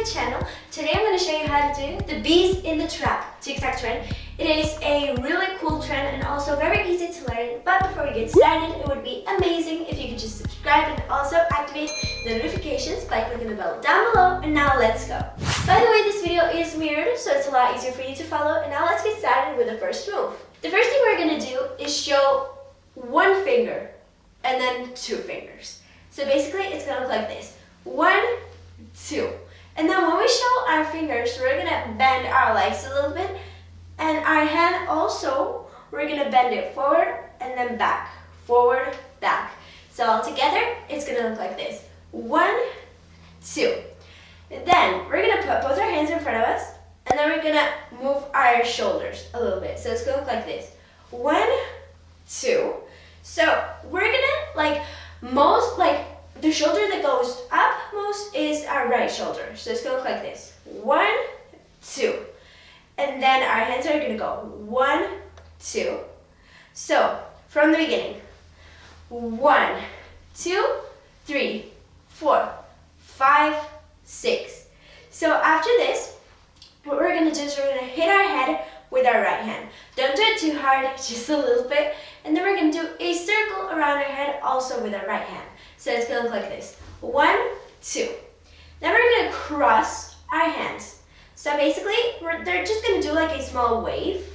channel. Today I'm going to show you how to do the bees in the trap TikTok trend. It is a really cool trend and also very easy to learn. But before we get started, it would be amazing if you could just subscribe and also activate the notifications by clicking the bell down below. And now let's go. By the way, this video is mirrored, so it's a lot easier for you to follow. And now let's get started with the first move. The first thing we're going to do is show one finger and then two fingers. So basically it's going to look like this. 1, 2. And then when we show our fingers, we're going to bend our legs a little bit. And our hand also, we're going to bend it forward and then back. Forward, back. So all together, it's going to look like this. 1, 2. Then we're going to put both our hands in front of us. And then we're going to move our shoulders a little bit. So it's going to look like this. 1, 2. So we're going to the shoulder that goes up most is our right shoulder. So it's going to look like this. 1, 2. And then our hands are going to go 1, 2. So from the beginning. 1, 2, 3, 4, 5, 6. So after this, what we're going to do is we're going to hit our head with our right hand. Don't do it too hard, just a little bit. And then we're going to do a circle around our head also with our right hand. So it's going to look like this. 1, 2. Then we're going to cross our hands. So basically, they're just going to do like a small wave.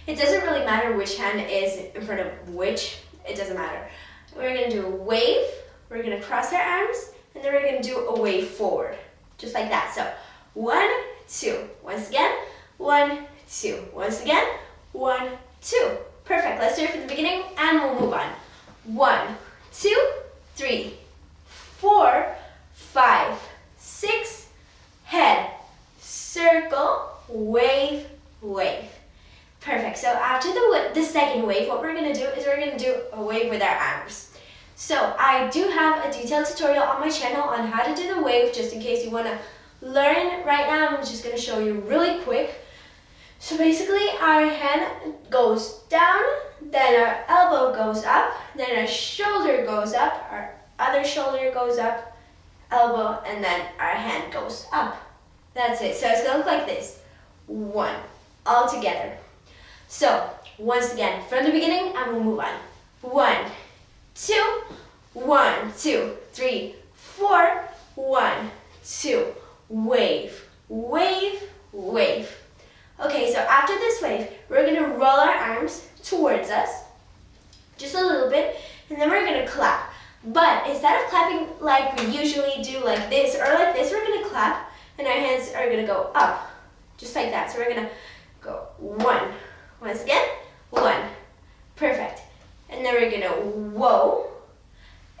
It doesn't really matter which hand is in front of which. It doesn't matter. We're going to do a wave. We're going to cross our arms. And then we're going to do a wave forward. Just like that. So 1, 2. Once again. 1, 2. Once again. 1, 2. Perfect. Let's do it from the beginning and we'll move on. 1, 2, 3, 4, 5, 6. Head, circle, wave, wave. Perfect. So after the second wave, what we're going to do is we're going to do a wave with our arms. So I do have a detailed tutorial on my channel on how to do the wave, just in case you want to learn. Right now, I'm just going to show you really quick. So basically, our hand goes down, then our elbow goes up, then our shoulder goes up, our other shoulder goes up, elbow, and then our hand goes up. That's it. So it's going to look like this. 1, all together. So once again, from the beginning, and we'll move on. 1, 2, 1, 2, 3, 4, 1, 2, wave, wave, wave. Okay, so after this wave, we're going to roll our arms towards us, just a little bit, and then we're going to clap. But instead of clapping like we usually do, like this or like this, we're going to clap, and our hands are going to go up, just like that. So we're going to go 1. Once again, 1. Perfect. And then we're going to whoa,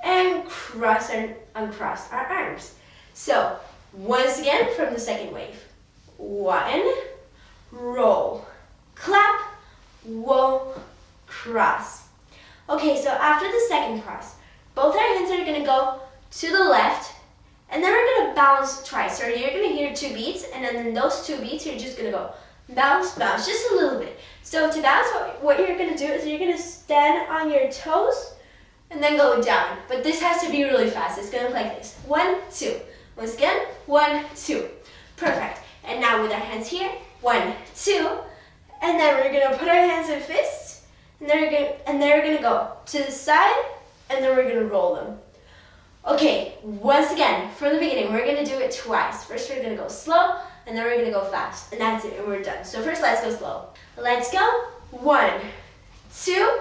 and cross and uncross our arms. So once again, from the second wave. 1. Roll, clap, whoa, cross. Okay, so after the second cross, both our hands are going to go to the left, and then we're going to bounce twice. So you're going to hear 2 beats, and then in those 2 beats, you're just going to go bounce, bounce, just a little bit. So to bounce, what you're going to do is you're going to stand on your toes, and then go down. But this has to be really fast. It's going to look like this. 1, 2. Once again, 1, 2. Perfect. And now with our hands here, 1, 2, and then we're gonna put our hands in fists, and then we're gonna go to the side, and then we're gonna roll them. Okay, once again, from the beginning, we're gonna do it twice. First, we're gonna go slow, and then we're gonna go fast, and that's it, and we're done. So first, let's go slow. Let's go. 1, 2,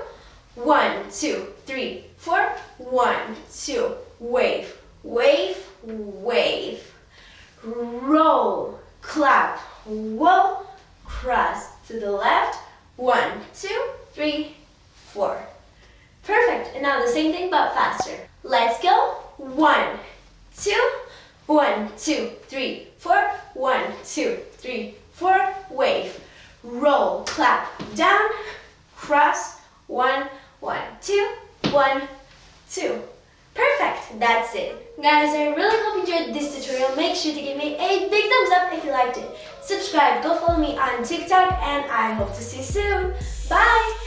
1, 2, 3, 4. 1, 2, wave, wave, wave, roll, clap, whoa, cross to the left. 1, 2, 3, 4. Perfect. And now the same thing but faster. Let's go. 1, 2, 1, 2, 3, 4. 1, 2, 3, 4. Wave, roll, clap, down, cross. 1, 1, 2, 1, 2. Perfect, that's it. Guys, I really hope you enjoyed this tutorial. Make sure to give me a big thumbs up if you liked it. Subscribe, go follow me on TikTok, and I hope to see you soon. Bye!